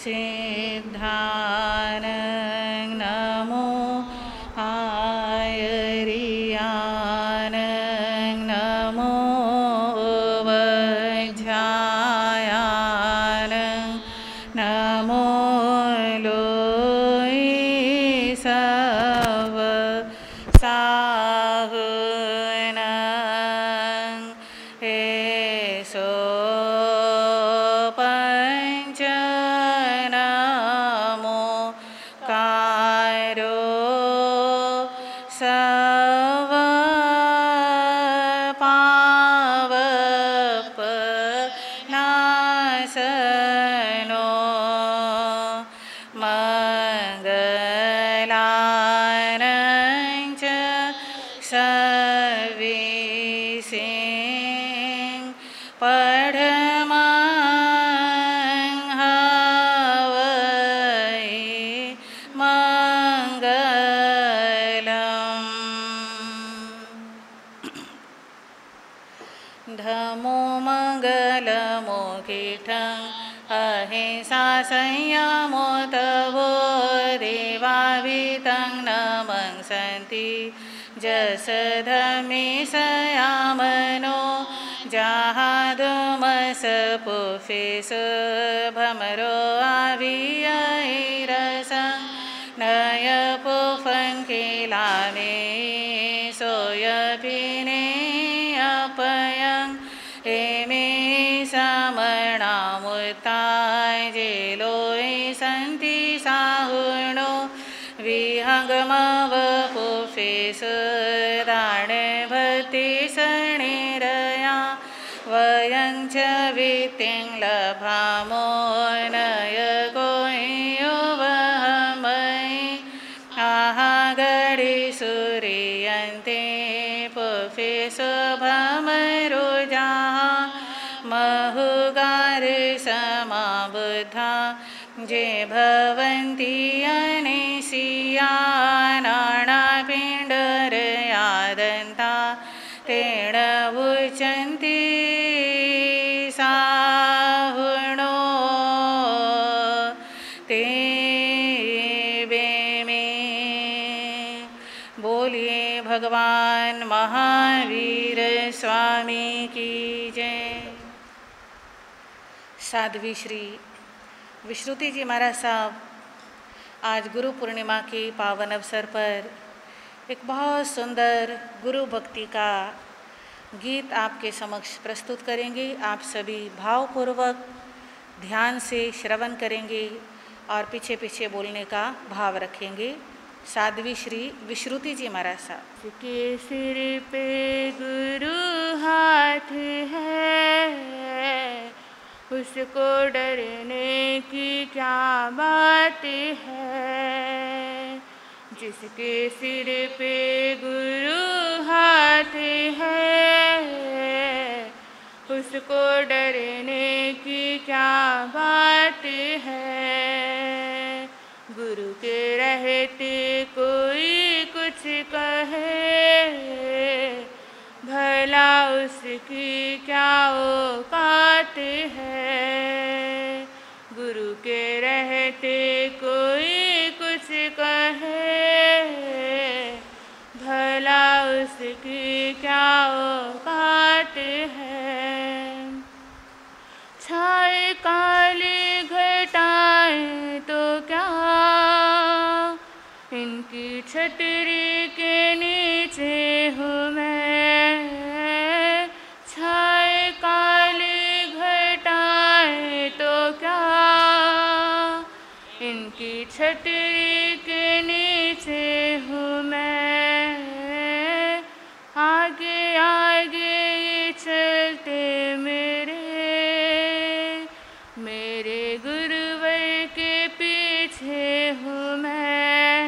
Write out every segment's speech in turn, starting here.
सिद्धानं नमो आयर्यानं नमो वज्रायानं नमो लोयसव साहुनं एसो पंच नमो कारो सव पावप नासनो मंगलानं च सविसिं पढमं हवै मंगलम्। धमो मंगलमोखिठं अहिंसा संयमो तवो देवावितं नमं सन्ति जसधमे सयामनो जहादुमस पुफिस भमरो आवियैरसं नय पुफंकिलामे सोयपिने अपयं एमे समणामुत्ताय जेलोय सन्ति साहुणो विहंगमवपुफेस दाणभति सणिरया वयं च वित्तिं लभामो नय गोयुवहमयि आहागडि सूर्यन्ते पुफेस भमरुजाः महुगार समाबुद्धा जे भवन्ति अनिसिया नानापिण्डरयादन्ता तेन उच्यन्ते साहुणो ते बेमे। बोलिए भगवान महावीर स्वामी की जय। साध्वी श्री विश्रुति जी महाराज साहब आज गुरु पूर्णिमा के पावन अवसर पर एक बहुत सुंदर गुरु भक्ति का गीत आपके समक्ष प्रस्तुत करेंगे। आप सभी भावपूर्वक ध्यान से श्रवण करेंगे और पीछे पीछे बोलने का भाव रखेंगे। साध्वी श्री विश्रुति जी महाराज साहब। के सिर पे गुरु हाथ है उसको डरने की क्या बात है। जिसके सिर पे गुरु हाथ है उसको डरने की क्या बात है। गुरु के रहते कोई कुछ कहे भला उसकी क्या औकात है। गुरु के रहते कोई कुछ कहे भला उसकी क्या औकात है। छाए काली घटाएं तो क्या इनकी छतरी के नीचे हूँ मैं। छाए काली घटाएं तो क्या इनकी छतरी के नीचे हूँ मैं। आगे आगे ये चलते मेरे गुरुवर के पीछे हूँ मैं।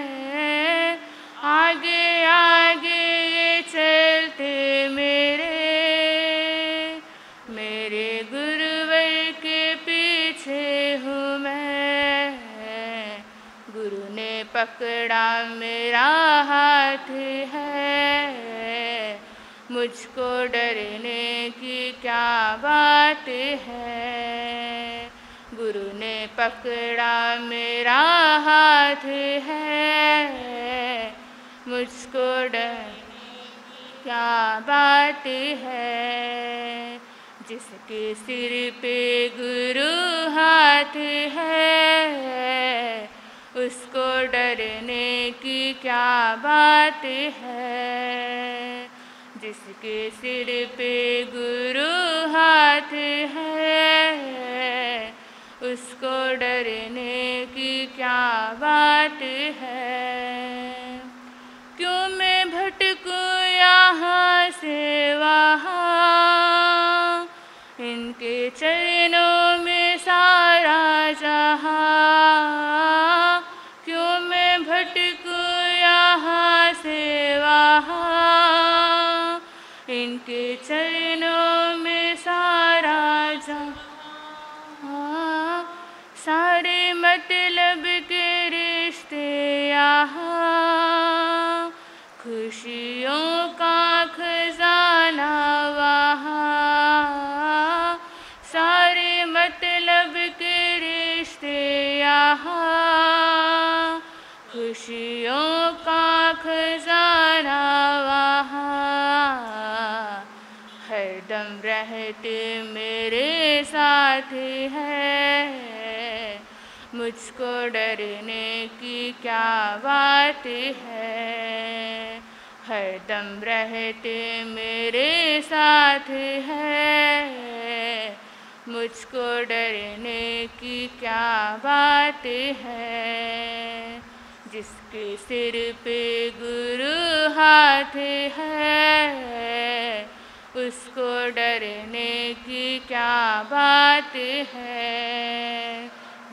आगे आगे ये चलते मेरे गुरुवर के पीछे हूँ मैं। गुरु ने पकड़ा मेरा हाथ है मुझको डरने की क्या बात है। गुरु ने पकड़ा मेरा हाथ है, मुझको डर क्या बात है। जिसके सिर पे गुरु हाथ है, उसको डरने की क्या बात है। जिसके सिर पे गुरु हाथ है, उसको डरने की क्या बात है। क्यों मैं भटकूं यहाँ से वहाँ, इनके चरणों में सारा जहाँ। क्यों मैं भटकूं यहाँ से वहाँ, इनके चरणों में सारा जहाँ। सारे मतलब के रिश्ते यहाँ, खुशियों का खजाना वहाँ। सारे मतलब के रिश्ते यहाँ, खुशियों का खजाना वहाँ। हरदम रहते मेरे साथ है, मुझको डरने की क्या बात है। हरदम रहते मेरे साथ है, मुझको डरने की क्या बात है। जिसके सिर पे गुरु हाथ है, उसको डरने की क्या बात है।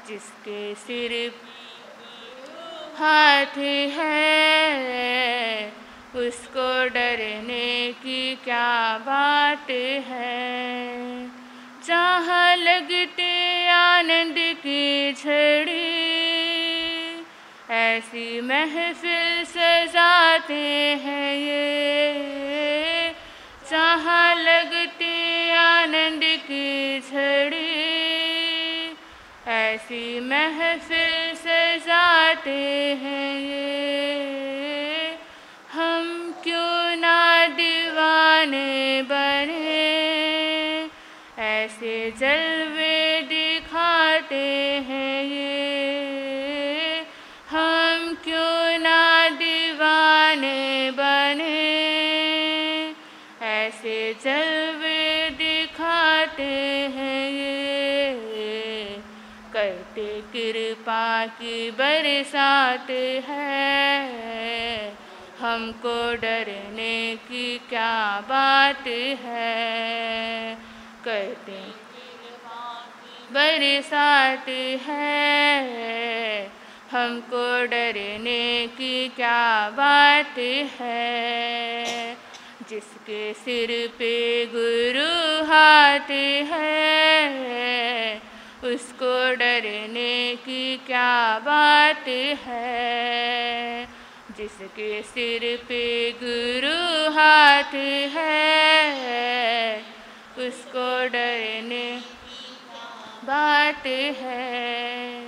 जिसके सिर हाथ है, उसको डरने की क्या बात है। जहाँ लगते आनंद की झड़ी, ऐसी महफिल सजाते हैं ये। जहाँ लगते आनंद की झड़ी, ऐसी महफिल सजाते हैं ये। हम क्यों ना दीवाने बने, ऐसे जलवे दिखाते हैं ये। हम क्यों ना दीवाने बने, ऐसे जलवे दिखाते हैं ये। करते कृपा की बरसात है, हमको डरने की क्या बात है। करते बरसात है, हमको डरने की क्या बात है। जिसके सिर पे गुरु हाथ है, उसको डरने की क्या बात है। जिसके सिर पे गुरु हाथ है, उसको डरने बात है।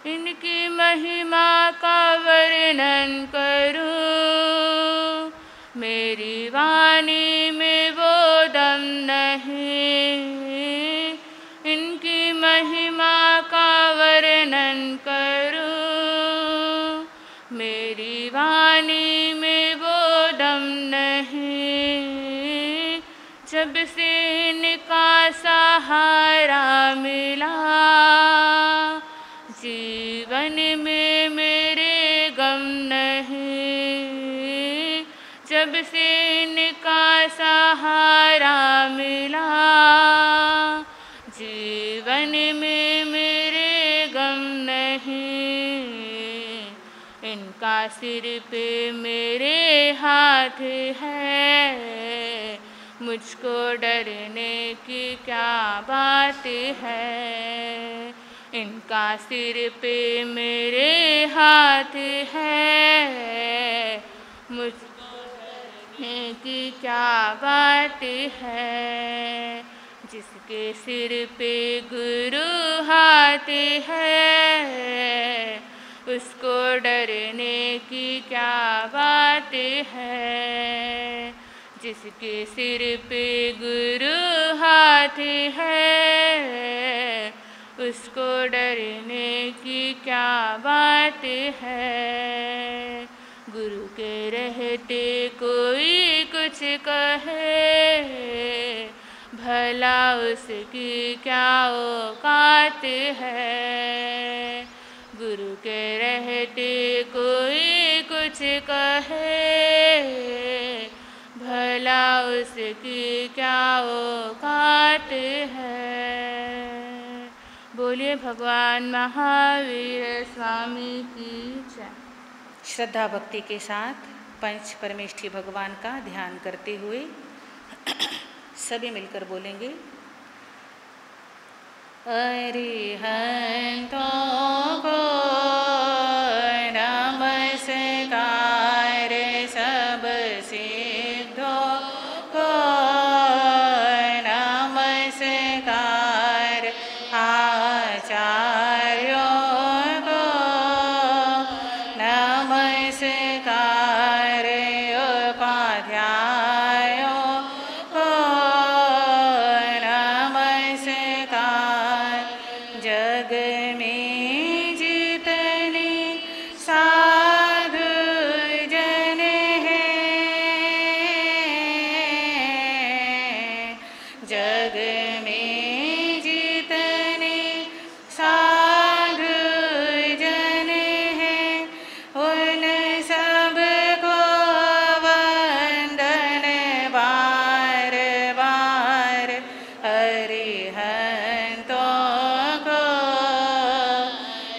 इनकी महिमा का वर्णन करूं, मेरी वाणी में वो दम नहीं। इनकी महिमा का वर्णन करूं, मेरी वाणी में वो दम नहीं। जब से इनका सहारा मिला, जीवन में मेरे गम नहीं। जब से इनका सहारा मिला, जीवन में मेरे गम नहीं। इनका सिर पे मेरे हाथ है, मुझको डरने की क्या बात है। इनका सिर पे मेरे हाथ है, मुझको डरने की क्या बात है। जिसके सिर पे गुरु हाथ खाते हैं, उसको डरने की क्या बात है। जिसके सिर पे गुरु हाथ है, उसको डरने की क्या बात है। गुरु के रहते कोई कुछ कहे, भला उसकी क्या औकात है। गुरु के रहते कोई कुछ कहे, भला उसकी क्या औकात है। बोलिए भगवान महावीर स्वामी की जय। श्रद्धा भक्ति के साथ पंच परमेष्ठी भगवान का ध्यान करते हुए सभी मिलकर बोलेंगे। अरिहंतों को नमस्कार, सब सिद्धों को नमस्कार, आचार्यों को नमस्कार, उपाध्यायों को नमस्कार। जग में जितने साधु जन हैं, जग में जितने साधु जन हैं, उन सबको वंदन बार बार। अरिहंतों को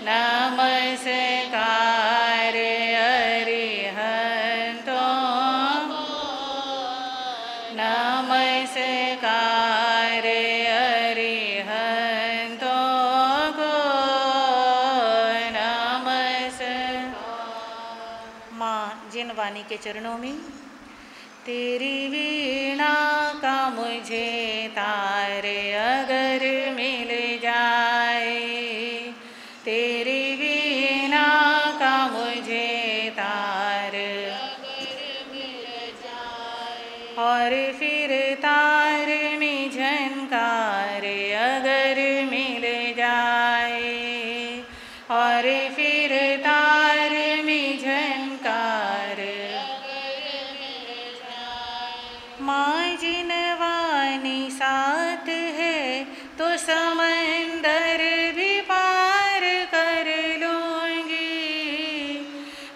नमस्कार, अरिहंतों को नमस्कार, अरिहंतों को नमस्कार। माँ जिन वाणी के चरणों में तेरी वीणा का मुझे तार अगर मिल जाए, तेरी वीणा का मुझे तार और फिर तार में झनकार अगर मिल जाए, और फिर तार में झनकार। माँ जिन वाणी साथ है तो समंदर भी पार कर लूँगी।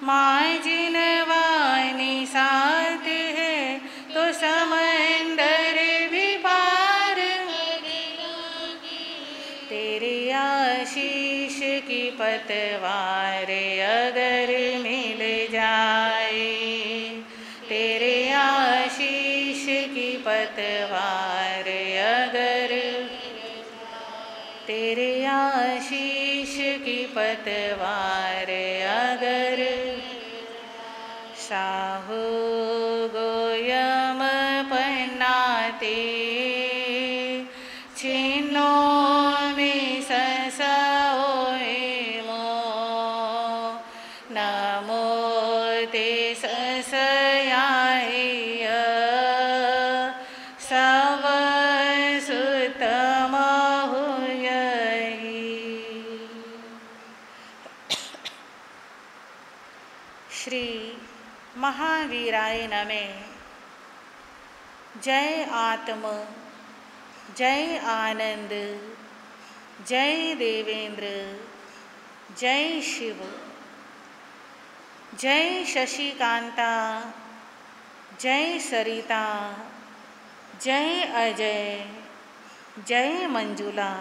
माँ जिन वाणी साथ है तो समंदर भी पार कर लूँगी। तेरी आशीष की पतवार अगर मिल जाए, तेरे आशीष की पतवार अगर, तेरे आशीष की पतवार अगर। साहू गोयम पन्नाते छिन्नों में ससाओए मो, नमो ते ससयाय सव सुतम हुयहि। श्री महावीराय नमः। जय आत्म, जय आनंद, जय देवेंद्र, जय शिव, जय शशिकांता, जय सरिता, जय अजय, जय मंजुला।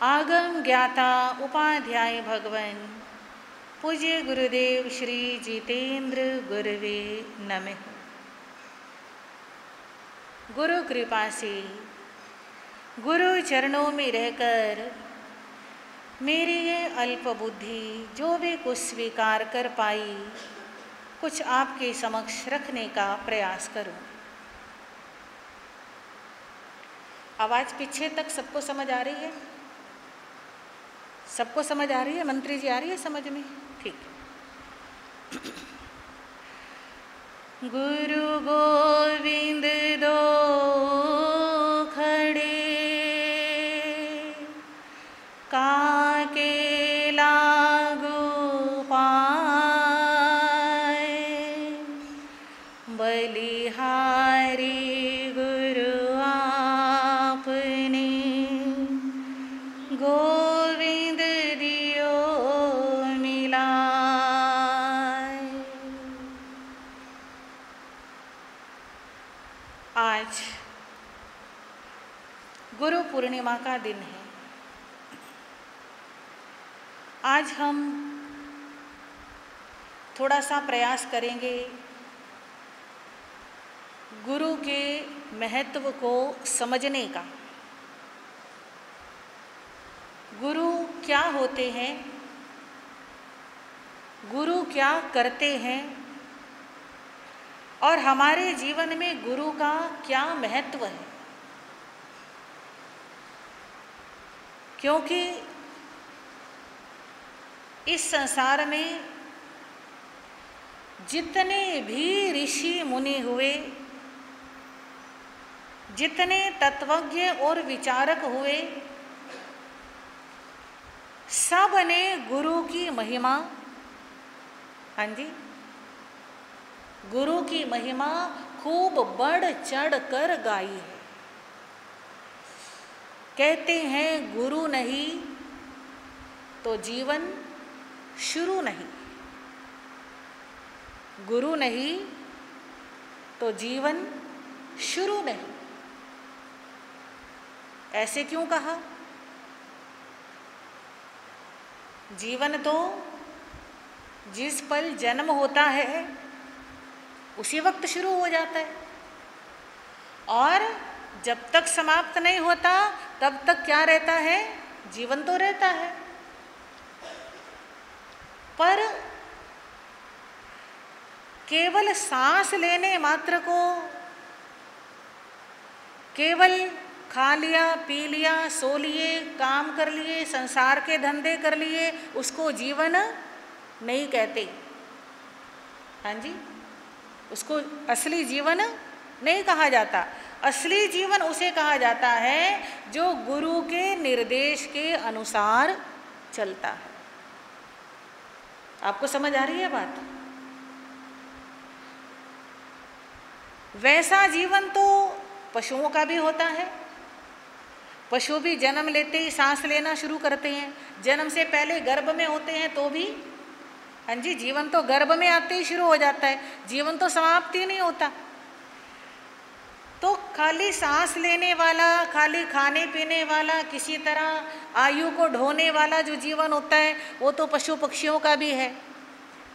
आगम ज्ञाता उपाध्याय भगवन पूज्य गुरुदेव श्री जितेंद्र गुरुवे नमः। गुरु कृपा से गुरु चरणों में रहकर मेरी ये अल्प बुद्धि जो भी कुछ स्वीकार कर पाई, कुछ आपके समक्ष रखने का प्रयास करूं। आवाज़ पीछे तक सबको समझ आ रही है? सबको समझ आ रही है? मंत्री जी आ रही है समझ में? ठीक है। गुरु गोविंद दो खड़े, काके लागू पाए, बलिहारी गुरु आपने, गोविंद दियो मिलाए। आज गुरु पूर्णिमा का दिन है। आज हम थोड़ा सा प्रयास करेंगे गुरु के महत्व को समझने का। गुरु क्या होते हैं, गुरु क्या करते हैं और हमारे जीवन में गुरु का क्या महत्व है। क्योंकि इस संसार में जितने भी ऋषि मुनि हुए, जितने तत्वज्ञ और विचारक हुए, सब ने गुरु की महिमा, हाँ जी, गुरु की महिमा खूब बढ़ चढ़ कर गाई है। कहते हैं गुरु नहीं तो जीवन शुरू नहीं, गुरु नहीं तो जीवन शुरू नहीं। ऐसे क्यों कहा? जीवन तो जिस पल जन्म होता है उसी वक्त शुरू हो जाता है, और जब तक समाप्त नहीं होता तब तक क्या रहता है? जीवन तो रहता है। पर केवल सांस लेने मात्र को, केवल खा लिया, पी लिया, सो लिए, काम कर लिए, संसार के धंधे कर लिए, उसको जीवन नहीं कहते। हाँ जी, उसको असली जीवन नहीं कहा जाता। असली जीवन उसे कहा जाता है जो गुरु के निर्देश के अनुसार चलता है। आपको समझ आ रही है बात? वैसा जीवन तो पशुओं का भी होता है। पशु भी जन्म लेते ही सांस लेना शुरू करते हैं, जन्म से पहले गर्भ में होते हैं तो भी, हाँ जी, जीवन तो गर्भ में आते ही शुरू हो जाता है, जीवन तो समाप्ति नहीं होता। तो खाली सांस लेने वाला, खाली खाने पीने वाला, किसी तरह आयु को ढोने वाला जो जीवन होता है वो तो पशु पक्षियों का भी है,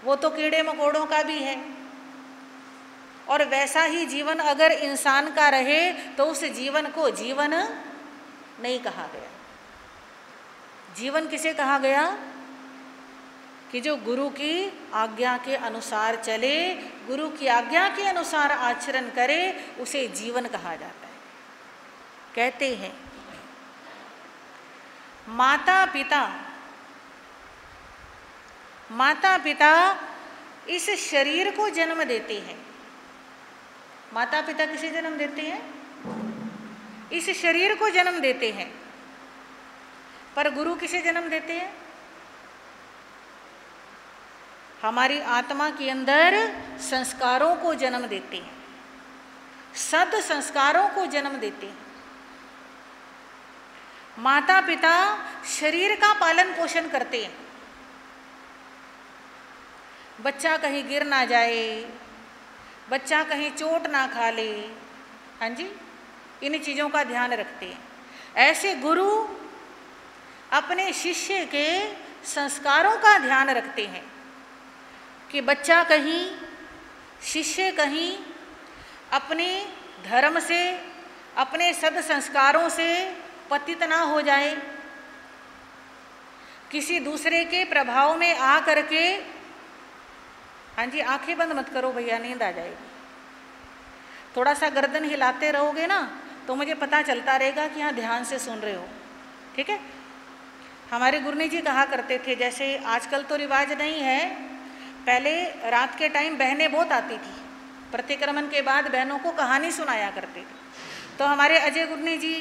वो तो कीड़े मकोड़ों का भी है। और वैसा ही जीवन अगर इंसान का रहे तो उस जीवन को जीवन नहीं कहा गया। जीवन किसे कहा गया? कि जो गुरु की आज्ञा के अनुसार चले, गुरु की आज्ञा के अनुसार आचरण करे, उसे जीवन कहा जाता है। कहते हैं माता पिता इस शरीर को जन्म देते हैं। माता पिता किसे जन्म देते हैं? इस शरीर को जन्म देते हैं। पर गुरु किसे जन्म देते हैं? हमारी आत्मा के अंदर संस्कारों को जन्म देते हैं, सद संस्कारों को जन्म देते हैं। माता पिता शरीर का पालन पोषण करते हैं। बच्चा कहीं गिर ना जाए, बच्चा कहीं चोट ना खा ले, हाँ जी, इन चीज़ों का ध्यान रखते हैं। ऐसे गुरु अपने शिष्य के संस्कारों का ध्यान रखते हैं कि बच्चा कहीं, शिष्य कहीं अपने धर्म से, अपने सद संस्कारों से पतित ना हो जाए, किसी दूसरे के प्रभाव में आ करके, हाँ जी, आंखें बंद मत करो भैया, नींद आ जाएगी। थोड़ा सा गर्दन हिलाते रहोगे ना तो मुझे पता चलता रहेगा कि हाँ ध्यान से सुन रहे हो, ठीक है। हमारे गुरुजी जी कहा करते थे, जैसे आजकल तो रिवाज नहीं है, पहले रात के टाइम बहनें बहुत आती थी, प्रतिक्रमण के बाद बहनों को कहानी सुनाया करते थे। तो हमारे अजय गुरुजी जी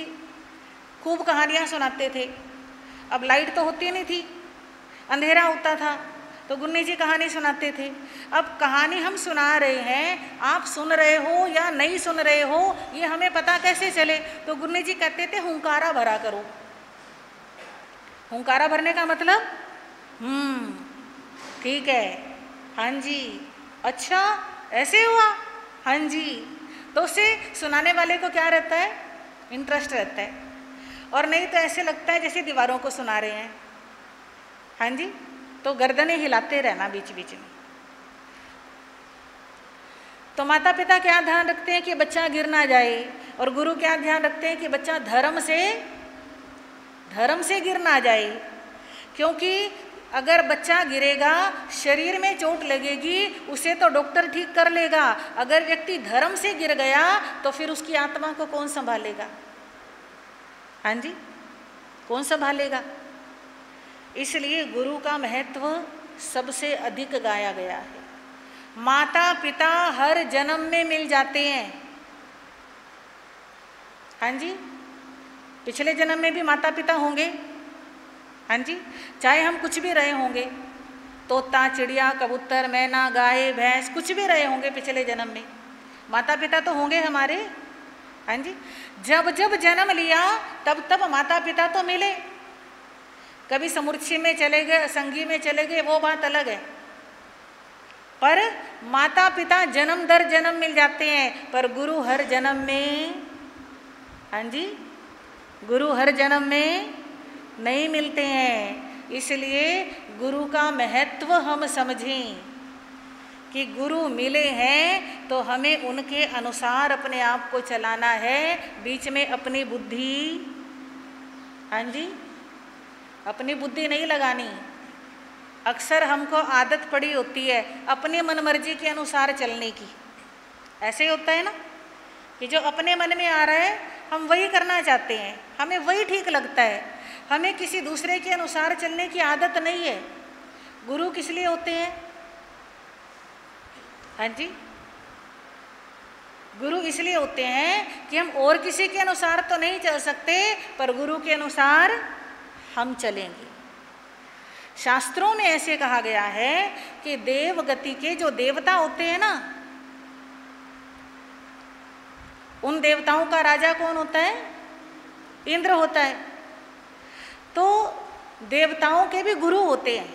खूब कहानियाँ सुनाते थे। अब लाइट तो होती नहीं थी, अंधेरा होता था, तो गुरुजी जी कहानी सुनाते थे। अब कहानी हम सुना रहे हैं, आप सुन रहे हो या नहीं सुन रहे हो ये हमें पता कैसे चले? तो गुरुजी जी कहते थे हुंकारा भरा करो। हुंकारा भरने का मतलब ठीक है, हाँ जी, अच्छा ऐसे हुआ, हाँ जी। तो उससे सुनाने वाले को क्या रहता है? इंटरेस्ट रहता है। और नहीं तो ऐसे लगता है जैसे दीवारों को सुना रहे हैं, हाँ जी। तो गर्दनें हिलाते रहना बीच बीच में। तो माता पिता क्या ध्यान रखते हैं कि बच्चा गिर ना जाए, और गुरु क्या ध्यान रखते हैं कि बच्चा धर्म से गिर ना जाए। क्योंकि अगर बच्चा गिरेगा, शरीर में चोट लगेगी, उसे तो डॉक्टर ठीक कर लेगा। अगर व्यक्ति धर्म से गिर गया तो फिर उसकी आत्मा को कौन संभालेगा? हाँ जी, कौन संभालेगा? इसलिए गुरु का महत्व सबसे अधिक गाया गया है। माता पिता हर जन्म में मिल जाते हैं, हाँ जी। पिछले जन्म में भी माता पिता होंगे, हाँ जी, चाहे हम कुछ भी रहे होंगे, तोता चिड़िया कबूतर मैना गाय भैंस कुछ भी रहे होंगे पिछले जन्म में, माता पिता तो होंगे हमारे, हाँ जी। जब जब जन्म लिया तब तब माता पिता तो मिले। कभी समुच्चय में चले गए, संगी में चले गए, वो बात अलग है, पर माता पिता जन्म दर जन्म मिल जाते हैं। पर गुरु हर जन्म में, हाँ जी, गुरु हर जन्म में नहीं मिलते हैं। इसलिए गुरु का महत्व हम समझें कि गुरु मिले हैं तो हमें उनके अनुसार अपने आप को चलाना है। बीच में अपनी बुद्धि, हाँ जी, अपनी बुद्धि नहीं लगानी। अक्सर हमको आदत पड़ी होती है अपनी मनमर्जी के अनुसार चलने की। ऐसे होता है ना कि जो अपने मन में आ रहा है हम वही करना चाहते हैं, हमें वही ठीक लगता है, हमें किसी दूसरे के अनुसार चलने की आदत नहीं है। गुरु किस लिए होते हैं? हाँ जी, गुरु इसलिए होते हैं कि हम और किसी के अनुसार तो नहीं चल सकते, पर गुरु के अनुसार हम चलेंगे। शास्त्रों में ऐसे कहा गया है कि देवगति के जो देवता होते हैं ना, उन देवताओं का राजा कौन होता है? इंद्र होता है। तो देवताओं के भी गुरु होते हैं।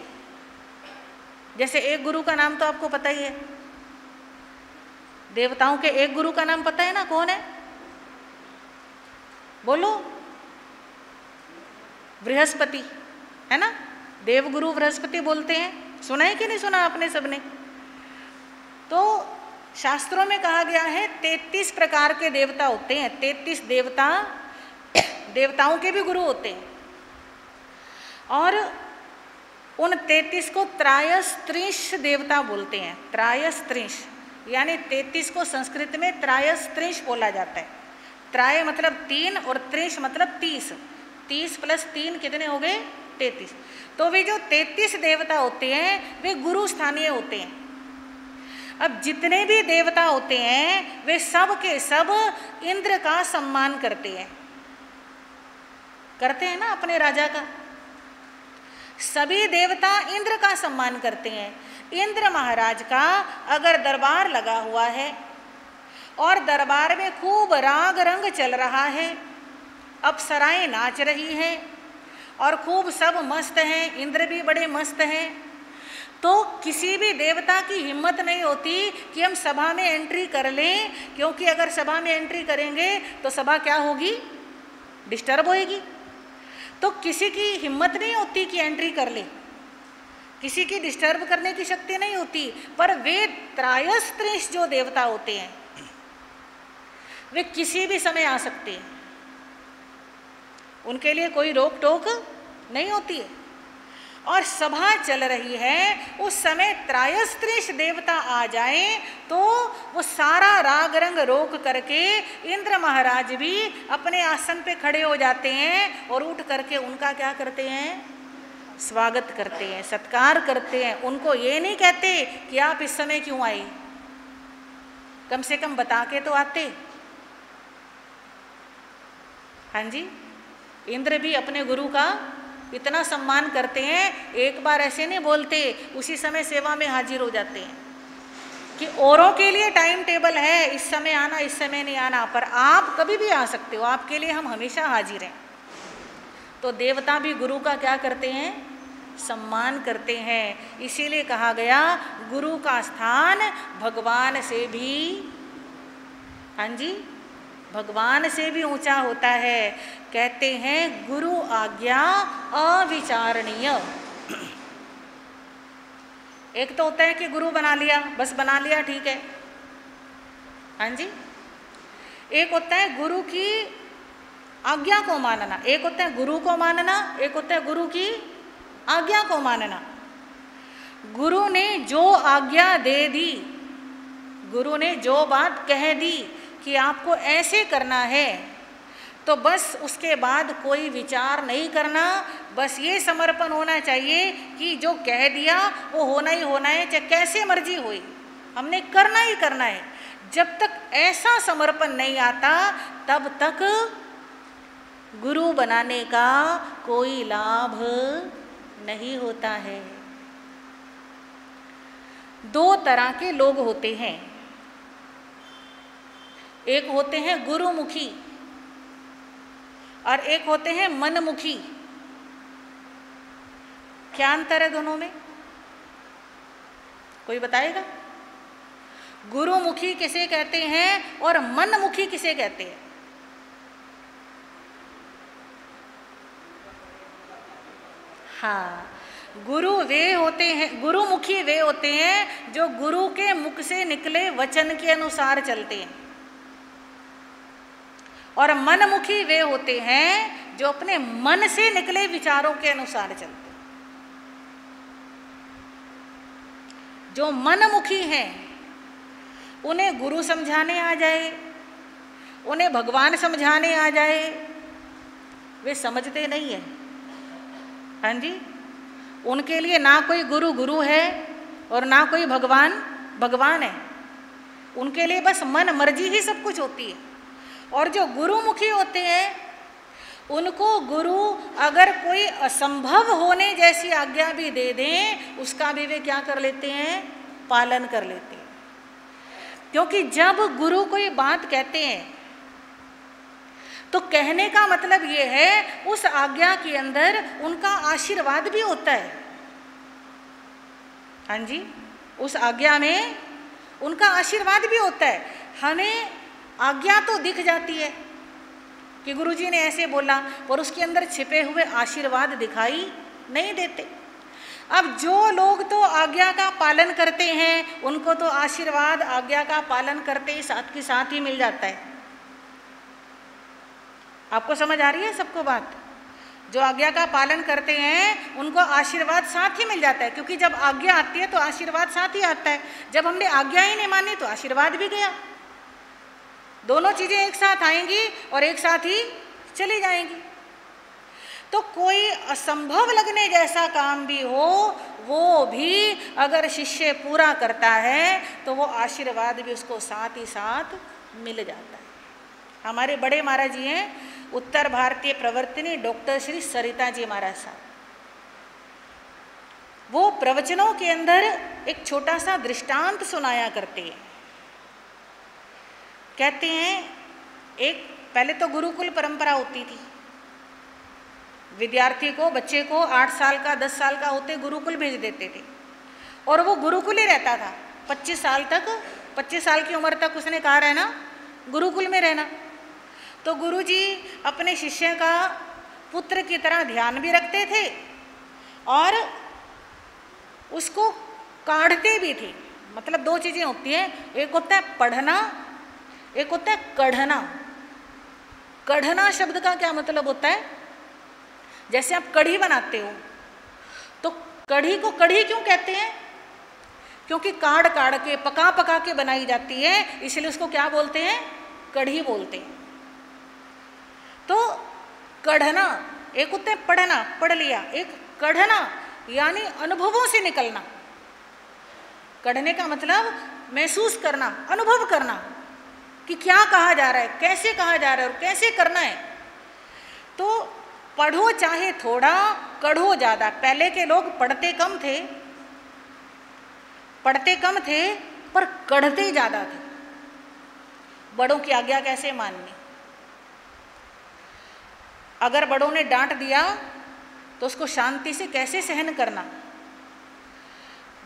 जैसे एक गुरु का नाम तो आपको पता ही है, देवताओं के एक गुरु का नाम पता है ना, कौन है? बोलो। बृहस्पति, है ना, देवगुरु बृहस्पति बोलते हैं। सुना है कि नहीं सुना आपने सबने? तो शास्त्रों में कहा गया है 33 प्रकार के देवता होते हैं। 33 देवता, देवताओं के भी गुरु होते हैं। और उन 33 को त्रायस्त्रिश देवता बोलते हैं। त्रायस्त्रिश यानी 33 को संस्कृत में त्रायस्त्रिश बोला जाता है। त्राय मतलब 3 और त्रिश मतलब 30। 30 + 3 कितने हो गए? 33। तो वे जो 33 देवता होते हैं वे गुरु स्थानीय होते हैं। अब जितने भी देवता होते हैं वे सब के सब इंद्र का सम्मान करते हैं ना, अपने राजा का। सभी देवता इंद्र का सम्मान करते हैं। इंद्र महाराज का अगर दरबार लगा हुआ है और दरबार में खूब राग रंग चल रहा है, अप्सराएं नाच रही हैं और खूब सब मस्त हैं, इंद्र भी बड़े मस्त हैं, तो किसी भी देवता की हिम्मत नहीं होती कि हम सभा में एंट्री कर लें, क्योंकि अगर सभा में एंट्री करेंगे तो सभा क्या होगी? डिस्टर्ब होएगी। तो किसी की हिम्मत नहीं होती कि एंट्री कर ले, किसी की डिस्टर्ब करने की शक्ति नहीं होती। पर वे त्रायस्त्रिश जो देवता होते हैं वे किसी भी समय आ सकते हैं, उनके लिए कोई रोक टोक नहीं होती है। और सभा चल रही है, उस समय त्रायस्त्रिश देवता आ जाए तो वो सारा राग रंग रोक करके इंद्र महाराज भी अपने आसन पे खड़े हो जाते हैं और उठ करके उनका क्या करते हैं? स्वागत करते हैं, सत्कार करते हैं। उनको ये नहीं कहते कि आप इस समय क्यों आए, कम से कम बता के तो आते। हाँ जी, इंद्र भी अपने गुरु का इतना सम्मान करते हैं, एक बार ऐसे नहीं बोलते, उसी समय सेवा में हाजिर हो जाते हैं कि औरों के लिए टाइम टेबल है, इस समय आना, इस समय नहीं आना, पर आप कभी भी आ सकते हो, आपके लिए हम हमेशा हाजिर हैं। तो देवता भी गुरु का क्या करते हैं, सम्मान करते हैं। इसीलिए कहा गया गुरु का स्थान भगवान से भी, हाँ जी, भगवान से भी ऊंचा होता है। कहते हैं गुरु आज्ञा अविचारणीय। एक तो होता है कि गुरु बना लिया, बस बना लिया, ठीक है, हाँ जी। एक होता है गुरु की आज्ञा को मानना, एक होता है गुरु को मानना, एक होता है गुरु की आज्ञा को मानना। गुरु ने जो आज्ञा दे दी, गुरु ने जो बात कह दी कि आपको ऐसे करना है, तो बस उसके बाद कोई विचार नहीं करना, बस ये समर्पण होना चाहिए कि जो कह दिया वो होना ही होना है, चाहे कैसे मर्जी हुई, हमने करना ही करना है। जब तक ऐसा समर्पण नहीं आता तब तक गुरु बनाने का कोई लाभ नहीं होता है। दो तरह के लोग होते हैं, एक होते हैं गुरुमुखी और एक होते हैं मनमुखी। क्या अंतर है दोनों में, कोई बताएगा? गुरुमुखी किसे कहते हैं और मनमुखी किसे कहते हैं? हाँ, गुरु वे होते हैं, गुरुमुखी वे होते हैं जो गुरु के मुख से निकले वचन के अनुसार चलते हैं, और मनमुखी वे होते हैं जो अपने मन से निकले विचारों के अनुसार चलते हैं। जो मनमुखी हैं उन्हें गुरु समझाने आ जाए, उन्हें भगवान समझाने आ जाए, वे समझते नहीं है। हाँ जी, उनके लिए ना कोई गुरु गुरु है और ना कोई भगवान भगवान है, उनके लिए बस मन मर्जी ही सब कुछ होती है। और जो गुरुमुखी होते हैं उनको गुरु अगर कोई असंभव होने जैसी आज्ञा भी दे दें, उसका भी वे क्या कर लेते हैं, पालन कर लेते हैं। क्योंकि जब गुरु कोई बात कहते हैं तो कहने का मतलब ये है उस आज्ञा के अंदर उनका आशीर्वाद भी होता है। हाँ जी, उस आज्ञा में उनका आशीर्वाद भी होता है। हमें आज्ञा तो दिख जाती है कि गुरुजी ने ऐसे बोला, और उसके अंदर छिपे हुए आशीर्वाद दिखाई नहीं देते। अब जो लोग तो आज्ञा का पालन करते हैं उनको तो आशीर्वाद आज्ञा का पालन करते ही साथ के साथ ही मिल जाता है। आपको समझ आ रही है सबको बात? जो आज्ञा का पालन करते हैं उनको आशीर्वाद साथ ही मिल जाता है, क्योंकि जब आज्ञा आती है तो आशीर्वाद साथ ही आता है। जब हमने आज्ञा ही नहीं मानी तो आशीर्वाद भी गया। दोनों चीजें एक साथ आएंगी और एक साथ ही चली जाएंगी। तो कोई असंभव लगने जैसा काम भी हो, वो भी अगर शिष्य पूरा करता है तो वो आशीर्वाद भी उसको साथ ही साथ मिल जाता है। हमारे बड़े महाराज जी हैं, उत्तर भारतीय प्रवर्तनी डॉक्टर श्री सरिता जी महाराज साहब। वो प्रवचनों के अंदर एक छोटा सा दृष्टांत सुनाया करते हैं। कहते हैं, एक पहले तो गुरुकुल परंपरा होती थी। विद्यार्थी को, बच्चे को 8 साल का 10 साल का होते गुरुकुल भेज देते थे, और वो गुरुकुल ही रहता था 25 साल तक। 25 साल की उम्र तक उसने कहा रहना, गुरुकुल में रहना। तो गुरुजी अपने शिष्य का पुत्र की तरह ध्यान भी रखते थे और उसको काढ़ते भी थे। मतलब दो चीज़ें होती हैं, एक होता है पढ़ना, एक होता है कढ़ना। कढ़ना शब्द का क्या मतलब होता है? जैसे आप कढ़ी बनाते हो तो कढ़ी को कढ़ी क्यों कहते हैं? क्योंकि काढ़ काढ़ के, पका पका के बनाई जाती है, इसलिए उसको क्या बोलते हैं? कढ़ी बोलते हैं। तो कढ़ना एक होता है पढ़ना, पढ़ लिया, एक कढ़ना यानी अनुभवों से निकलना। कढ़ने का मतलब महसूस करना, अनुभव करना कि क्या कहा जा रहा है, कैसे कहा जा रहा है और कैसे करना है। तो पढ़ो चाहे थोड़ा, कढ़ो ज़्यादा। पहले के लोग पढ़ते कम थे पर कढ़ते ज़्यादा थे। बड़ों की आज्ञा कैसे माननी, अगर बड़ों ने डांट दिया तो उसको शांति से कैसे सहन करना,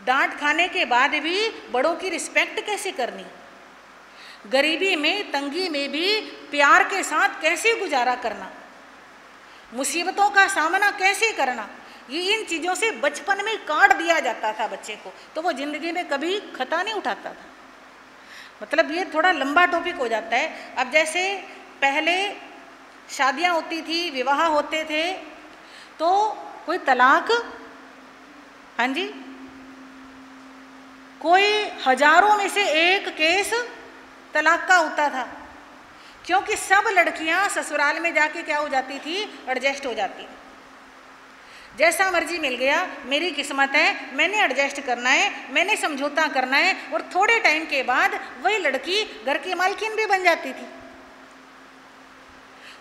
डांट खाने के बाद भी बड़ों की रिस्पेक्ट कैसे करनी, गरीबी में तंगी में भी प्यार के साथ कैसे गुजारा करना, मुसीबतों का सामना कैसे करना, ये इन चीज़ों से बचपन में काट दिया जाता था बच्चे को, तो वो जिंदगी में कभी खता नहीं उठाता था। मतलब ये थोड़ा लंबा टॉपिक हो जाता है। अब जैसे पहले शादियां होती थी, विवाह होते थे, तो कोई तलाक, हाँ जी, कोई हजारों में से एक केस तलाक का होता था, क्योंकि सब लड़कियां ससुराल में जाके क्या हो जाती थी, एडजस्ट हो जाती थी। जैसा मर्जी मिल गया, मेरी किस्मत है, मैंने एडजस्ट करना है, मैंने समझौता करना है, और थोड़े टाइम के बाद वही लड़की घर की मालकिन भी बन जाती थी।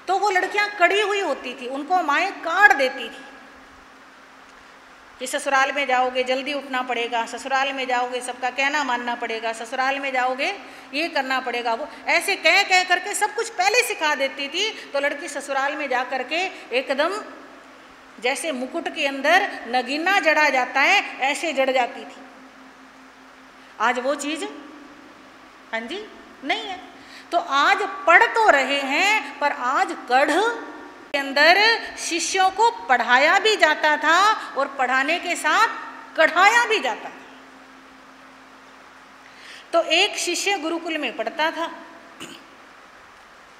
तो वो लड़कियां कड़ी हुई होती थी, उनको माएँ काट देती थी कि ससुराल में जाओगे जल्दी उठना पड़ेगा, ससुराल में जाओगे सबका कहना मानना पड़ेगा, ससुराल में जाओगे ये करना पड़ेगा, वो ऐसे कह करके सब कुछ पहले सिखा देती थी। तो लड़की ससुराल में जा करके एकदम जैसे मुकुट के अंदर नगीना जड़ा जाता है, ऐसे जड़ जाती थी। आज वो चीज, हाँ जी, नहीं है। तो आज पढ़ तो रहे हैं, पर आज कढ़ के अंदर शिष्यों को पढ़ाया भी जाता था और पढ़ाने के साथ कढ़ाया भी जाता था। तो एक शिष्य गुरुकुल में पढ़ता था,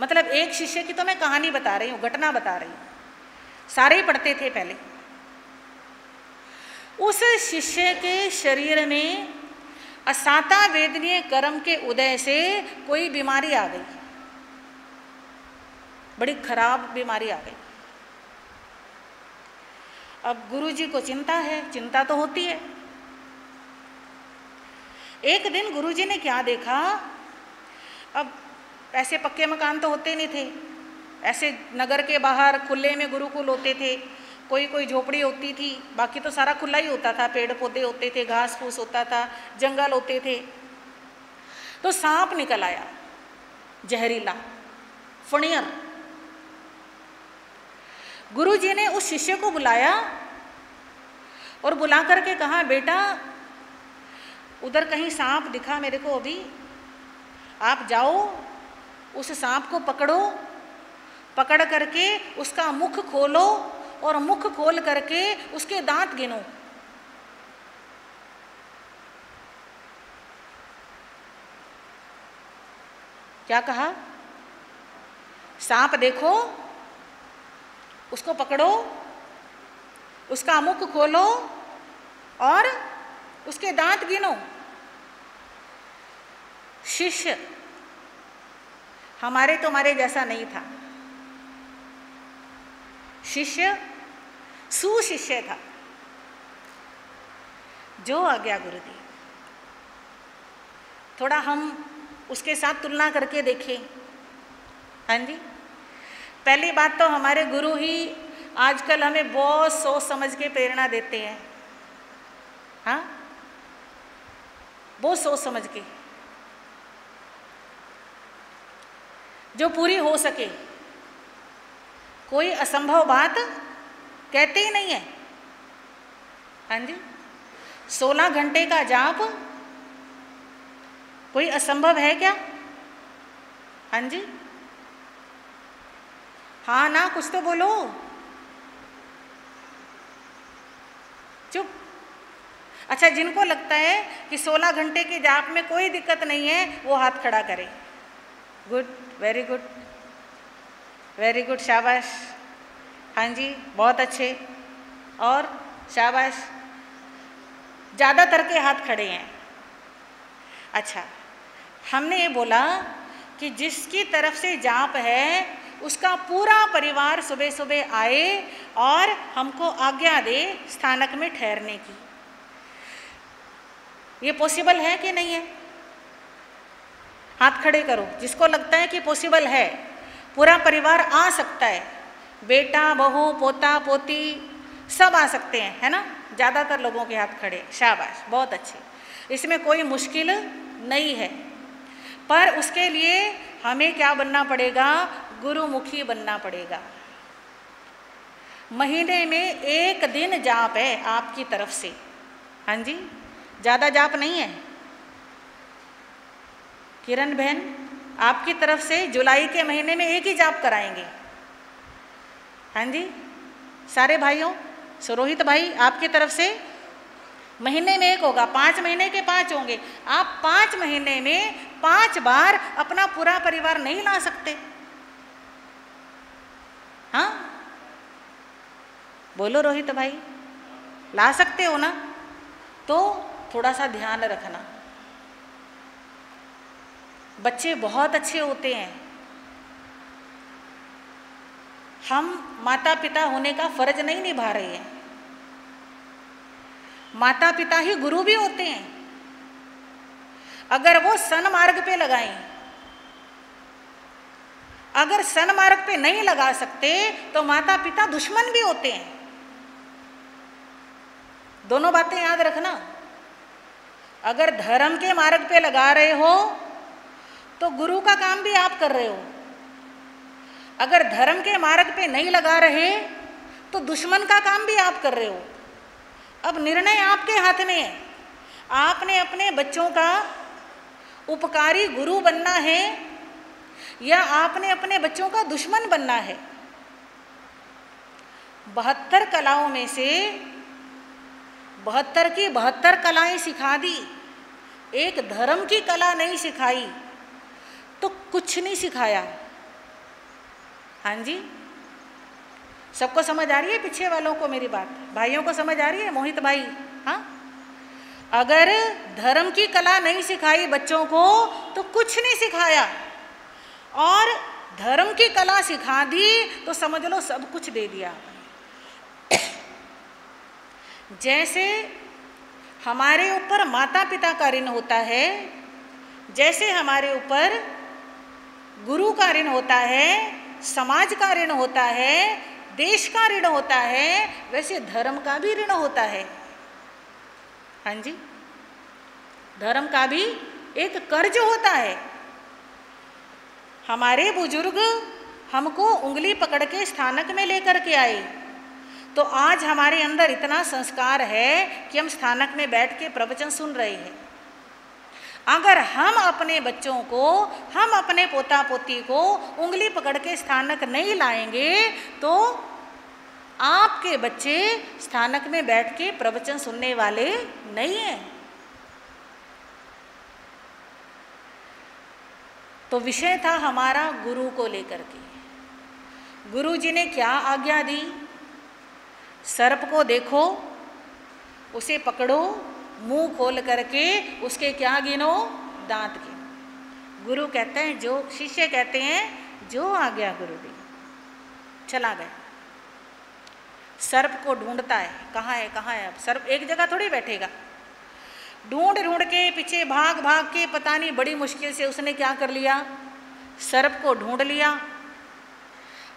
मतलब एक शिष्य की तो मैं कहानी बता रही हूँ, घटना बता रही हूँ, सारे ही पढ़ते थे पहले। उस शिष्य के शरीर में असाता वेदनीय कर्म के उदय से कोई बीमारी आ गई, बड़ी खराब बीमारी आ गई। अब गुरुजी को चिंता है, चिंता तो होती है। एक दिन गुरुजी ने क्या देखा, अब ऐसे पक्के मकान तो होते नहीं थे, ऐसे नगर के बाहर खुले में गुरुकुल होते थे, कोई कोई झोपड़ी होती थी, बाकी तो सारा खुला ही होता था, पेड़ पौधे होते थे, घास फूस होता था, जंगल होते थे। तो सांप निकल आया, जहरीला फणियर। गुरुजी ने उस शिष्य को बुलाया और बुला करके कहा, बेटा उधर कहीं सांप दिखा मेरे को अभी, आप जाओ उस सांप को पकड़ो, पकड़ करके उसका मुख खोलो और मुख खोल करके उसके दांत गिनो। क्या कहा, सांप देखो, उसको पकड़ो, उसका मुख खोलो और उसके दांत गिनो। शिष्य हमारे तुम्हारे जैसा नहीं था, शिष्य सुशिष्य था, जो आज्ञा गुरु दी। थोड़ा हम उसके साथ तुलना करके देखें। हाँ जी, पहली बात तो हमारे गुरु ही आजकल हमें बहुत सोच समझ के प्रेरणा देते हैं। हाँ, बहुत सोच समझ के, जो पूरी हो सके। कोई असंभव बात कहते ही नहीं है। हाँ जी, 16 घंटे का जाप कोई असंभव है क्या? हाँ जी, हाँ ना, कुछ तो बोलो, चुप। अच्छा, जिनको लगता है कि 16 घंटे के जाप में कोई दिक्कत नहीं है, वो हाथ खड़ा करें। Good, very good, very good, शाबाश। हाँ जी, बहुत अच्छे, और शाबाश। ज़्यादातर के हाथ खड़े हैं। अच्छा, हमने ये बोला कि जिसकी तरफ से जाप है उसका पूरा परिवार सुबह सुबह आए और हमको आज्ञा दे स्थानक में ठहरने की। ये पॉसिबल है कि नहीं है? हाथ खड़े करो जिसको लगता है कि पॉसिबल है, पूरा परिवार आ सकता है, बेटा बहू पोता पोती सब आ सकते हैं, है ना? ज़्यादातर लोगों के हाथ खड़े, शाबाश, बहुत अच्छे। इसमें कोई मुश्किल नहीं है, पर उसके लिए हमें क्या बनना पड़ेगा? गुरुमुखी बनना पड़ेगा। महीने में 1 दिन जाप है आपकी तरफ से, हाँ जी, ज़्यादा जाप नहीं है। किरण बहन आपकी तरफ से जुलाई के महीने में 1 ही जाप कराएंगे, हाँ जी। सारे भाइयों, रोहित भाई आपकी तरफ से महीने में 1 होगा, 5 महीने के 5 होंगे। आप 5 महीने में 5 बार अपना पूरा परिवार नहीं ला सकते? हाँ बोलो रोहित भाई, ला सकते हो ना? तो थोड़ा सा ध्यान रखना। बच्चे बहुत अच्छे होते हैं, हम माता पिता होने का फर्ज नहीं निभा रहे हैं। माता पिता ही गुरु भी होते हैं। अगर वो सन्मार्ग पे लगाएं, अगर सन्मार्ग पे नहीं लगा सकते तो माता पिता दुश्मन भी होते हैं। दोनों बातें याद रखना। अगर धर्म के मार्ग पे लगा रहे हो तो गुरु का काम भी आप कर रहे हो, अगर धर्म के मार्ग पे नहीं लगा रहे तो दुश्मन का काम भी आप कर रहे हो। अब निर्णय आपके हाथ में है। आपने अपने बच्चों का उपकारी गुरु बनना है या आपने अपने बच्चों का दुश्मन बनना है। 72 कलाओं में से 72 की 72 कलाएं सिखा दी, एक धर्म की कला नहीं सिखाई तो कुछ नहीं सिखाया। हाँ जी, सबको समझ आ रही है? पीछे वालों को मेरी बात, भाइयों को समझ आ रही है? मोहित भाई, हाँ, अगर धर्म की कला नहीं सिखाई बच्चों को तो कुछ नहीं सिखाया, और धर्म की कला सिखा दी तो समझ लो सब कुछ दे दिया। जैसे हमारे ऊपर माता पिता का ऋण होता है, जैसे हमारे ऊपर गुरु का ऋण होता है, समाज का ऋण होता है, देश का ऋण होता है, वैसे धर्म का भी ऋण होता है। हाँ जी, धर्म का भी एक कर्ज होता है। हमारे बुजुर्ग हमको उंगली पकड़ के स्थानक में लेकर के आए, तो आज हमारे अंदर इतना संस्कार है कि हम स्थानक में बैठ के प्रवचन सुन रहे हैं। अगर हम अपने बच्चों को, हम अपने पोता पोती को उंगली पकड़ के स्थानक नहीं लाएंगे तो आपके बच्चे स्थानक में बैठ के प्रवचन सुनने वाले नहीं हैं। तो विषय था हमारा गुरु को लेकर के। गुरु जी ने क्या आज्ञा दी? सर्प को देखो, उसे पकड़ो, मुंह खोल करके उसके क्या गिनो? दांत गिनो। गुरु कहते हैं, जो शिष्य कहते हैं जो आज्ञा गुरु दी। चला गया, सर्प को ढूंढता है, कहाँ है कहाँ है। अब सर्प एक जगह थोड़ी बैठेगा, ढूंढ ढूंढ के पीछे भाग भाग के पता नहीं बड़ी मुश्किल से उसने क्या कर लिया, सर्प को ढूंढ लिया।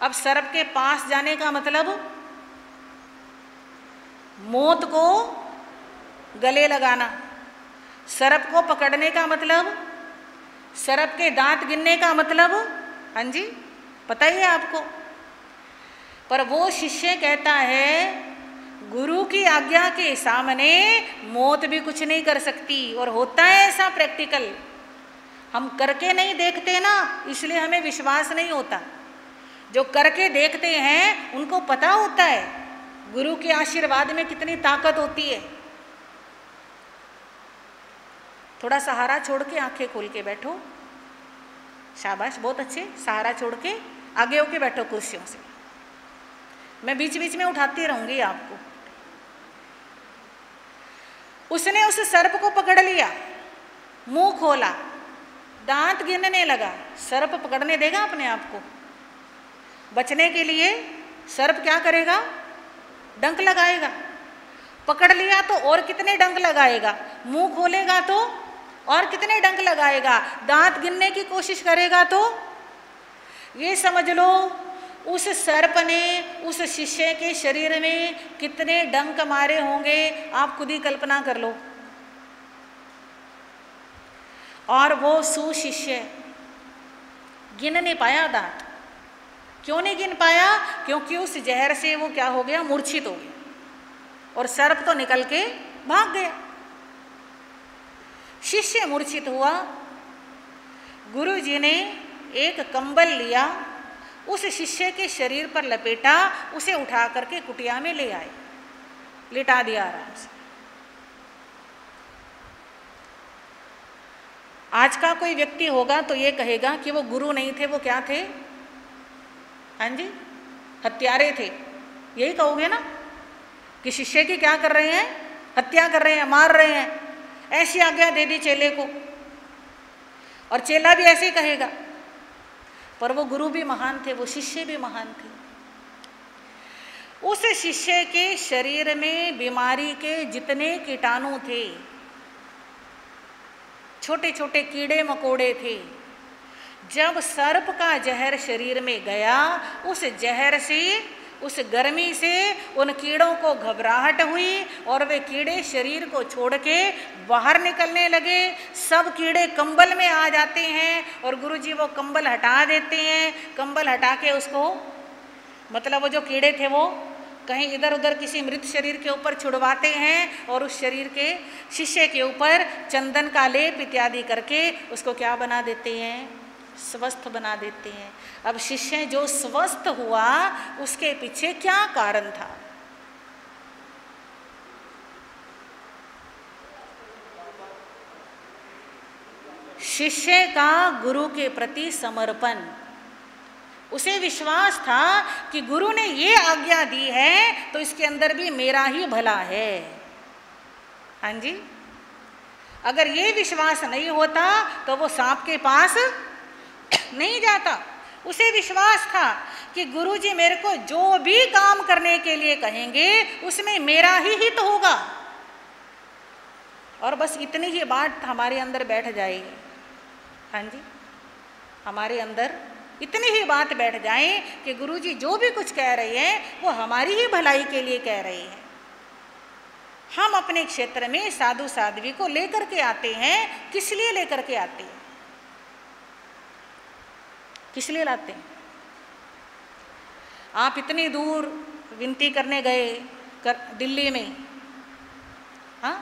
अब सर्प के पास जाने का मतलब मौत को गले लगाना, सर्प को पकड़ने का मतलब सर्प के दांत गिनने का मतलब, हाँ जी पता ही है आपको। पर वो शिष्य कहता है गुरु की आज्ञा के सामने मौत भी कुछ नहीं कर सकती। और होता है ऐसा प्रैक्टिकल, हम करके नहीं देखते ना, इसलिए हमें विश्वास नहीं होता। जो करके देखते हैं उनको पता होता है गुरु के आशीर्वाद में कितनी ताकत होती है। थोड़ा सहारा छोड़ के आंखें खोल के बैठो, शाबाश, बहुत अच्छे। सहारा छोड़ के आगे होके बैठो कुर्सियों से, मैं बीच बीच में उठाती रहूंगी आपको। उसने उस सर्प को पकड़ लिया, मुंह खोला, दांत गिनने लगा। सर्प पकड़ने देगा अपने आप को? बचने के लिए सर्प क्या करेगा? डंक लगाएगा। पकड़ लिया तो और कितने डंक लगाएगा, मुंह खोलेगा तो और कितने डंक लगाएगा, दांत गिनने की कोशिश करेगा तो ये समझ लो उस सर्प ने उस शिष्य के शरीर में कितने डंक मारे होंगे, आप खुद ही कल्पना कर लो। और वो सुशिष्य गिन नहीं पाया दांत। क्यों नहीं गिन पाया? क्योंकि उस जहर से वो क्या हो गया? मूर्छित हो गया, और सर्प तो निकल के भाग गया। शिष्य मूर्छित हुआ। गुरु जी ने एक कंबल लिया, उस शिष्य के शरीर पर लपेटा, उसे उठा करके कुटिया में ले आए, लिटा दिया आराम से। आज का कोई व्यक्ति होगा तो ये कहेगा कि वो गुरु नहीं थे, वो क्या थे? हाँ जी, हत्यारे थे। यही कहोगे ना कि शिष्य की क्या कर रहे हैं? हत्या कर रहे हैं, मार रहे हैं, ऐसी आज्ञा दे दी चेले को। और चेला भी ऐसे ही कहेगा। पर वो गुरु भी महान थे, वो शिष्य भी महान थे। उस शिष्य के शरीर में बीमारी के जितने कीटाणु थे, छोटे छोटे कीड़े मकोड़े थे, जब सर्प का जहर शरीर में गया, उस जहर से, उस गर्मी से उन कीड़ों को घबराहट हुई और वे कीड़े शरीर को छोड़ के बाहर निकलने लगे। सब कीड़े कंबल में आ जाते हैं और गुरुजी वो कंबल हटा देते हैं। कंबल हटा के उसको, मतलब वो जो कीड़े थे वो कहीं इधर उधर किसी मृत शरीर के ऊपर छुड़वाते हैं और उस शरीर के शिष्य के ऊपर चंदन का लेप इत्यादि करके उसको क्या बना देते हैं? स्वस्थ बना देते हैं। अब शिष्य जो स्वस्थ हुआ, उसके पीछे क्या कारण था? शिष्य का गुरु के प्रति समर्पण। उसे विश्वास था कि गुरु ने ये आज्ञा दी है तो इसके अंदर भी मेरा ही भला है। हाँ जी, अगर ये विश्वास नहीं होता तो वो सांप के पास नहीं जाता। उसे विश्वास था कि गुरुजी मेरे को जो भी काम करने के लिए कहेंगे उसमें मेरा ही हित होगा। और बस इतनी ही बात हमारे अंदर बैठ जाएगी। हाँ जी, हमारे अंदर इतनी ही बात बैठ जाए कि गुरुजी जो भी कुछ कह रहे हैं वो हमारी ही भलाई के लिए कह रहे हैं। हम अपने क्षेत्र में साधु साध्वी को लेकर के आते हैं। किस लिए लेकर के आते हैं? किस लिए लाते हैं? आप इतनी दूर विनती करने गए दिल्ली में, हाँ,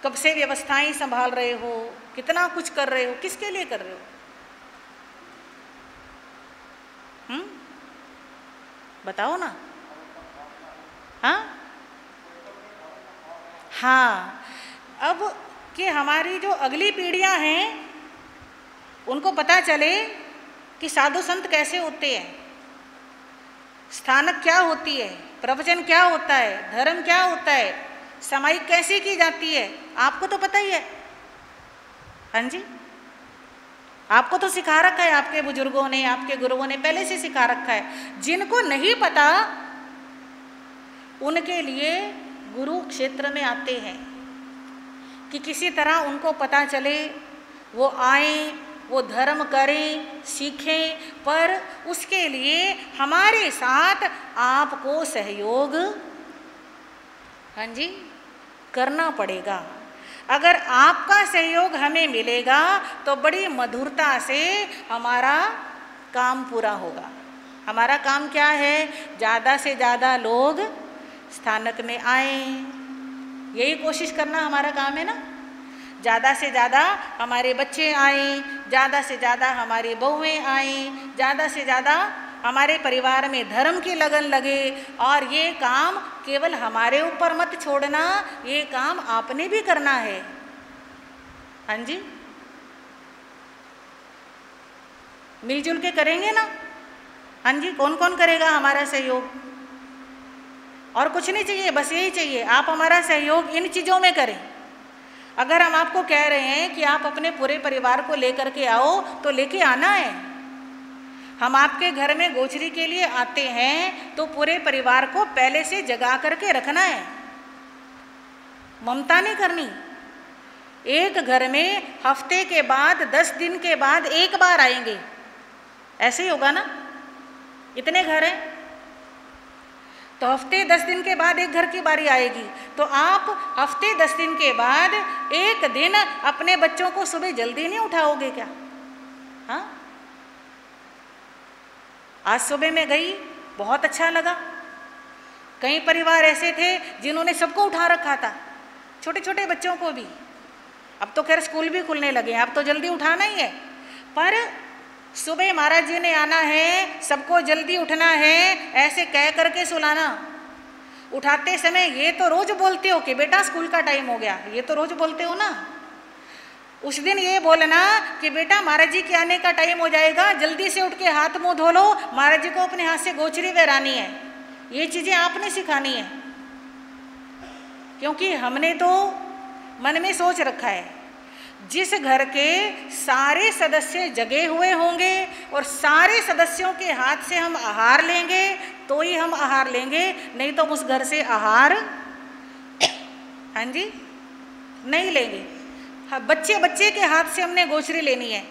कब से व्यवस्थाएं संभाल रहे हो, कितना कुछ कर रहे हो, किसके लिए कर रहे हो? बताओ ना। हाँ, अब कि हमारी जो अगली पीढ़ियां हैं उनको पता चले कि साधु संत कैसे होते हैं, स्थानक क्या होती है, प्रवचन क्या होता है, धर्म क्या होता है, समाई कैसे की जाती है। आपको तो पता ही है। हाँ जी, आपको तो सिखा रखा है, आपके बुजुर्गों ने, आपके गुरुओं ने पहले से सिखा रखा है। जिनको नहीं पता उनके लिए गुरु क्षेत्र में आते हैं कि किसी तरह उनको पता चले, वो आए, वो धर्म करें, सीखें, पर उसके लिए हमारे साथ आपको सहयोग, हाँ जी, करना पड़ेगा। अगर आपका सहयोग हमें मिलेगा तो बड़ी मधुरता से हमारा काम पूरा होगा। हमारा काम क्या है? ज़्यादा से ज़्यादा लोग स्थानक में आए, यही कोशिश करना हमारा काम है ना। ज़्यादा से ज़्यादा हमारे बच्चे आए, ज़्यादा से ज़्यादा हमारी बहुएँ आए, ज़्यादा से ज़्यादा हमारे परिवार में धर्म की लगन लगे। और ये काम केवल हमारे ऊपर मत छोड़ना, ये काम आपने भी करना है। हाँ जी, मिलजुल के करेंगे ना। हाँ जी, कौन कौन करेगा हमारा सहयोग? और कुछ नहीं चाहिए, बस यही चाहिए, आप हमारा सहयोग इन चीज़ों में करें। अगर हम आपको कह रहे हैं कि आप अपने पूरे परिवार को लेकर के आओ, तो लेके आना है। हम आपके घर में गोचरी के लिए आते हैं तो पूरे परिवार को पहले से जगा करके रखना है, ममता नहीं करनी। एक घर में हफ्ते के बाद 10 दिन के बाद एक बार आएंगे, ऐसे ही होगा ना? इतने घर हैं तो हफ्ते 10 दिन के बाद एक घर की बारी आएगी। तो आप हफ्ते 10 दिन के बाद एक दिन अपने बच्चों को सुबह जल्दी नहीं उठाओगे क्या? हाँ, आज सुबह मैं गई, बहुत अच्छा लगा। कई परिवार ऐसे थे जिन्होंने सबको उठा रखा था, छोटे छोटे बच्चों को भी। अब तो खैर स्कूल भी खुलने लगे हैं, अब तो जल्दी उठाना ही है, पर सुबह महाराज जी ने आना है, सबको जल्दी उठना है, ऐसे कह करके सुलाना। उठाते समय ये तो रोज बोलते हो कि बेटा स्कूल का टाइम हो गया, ये तो रोज बोलते हो ना। उस दिन ये बोलना कि बेटा महाराज जी के आने का टाइम हो जाएगा, जल्दी से उठ के हाथ मुंह धो लो, महाराज जी को अपने हाथ से गोचरी बहरानी है। ये चीजें आपने सिखानी है, क्योंकि हमने तो मन में सोच रखा है जिस घर के सारे सदस्य जगे हुए होंगे और सारे सदस्यों के हाथ से हम आहार लेंगे तो ही हम आहार लेंगे, नहीं तो उस घर से आहार हाँ जी नहीं लेंगे। हाँ, बच्चे बच्चे के हाथ से हमने गोचरी लेनी है।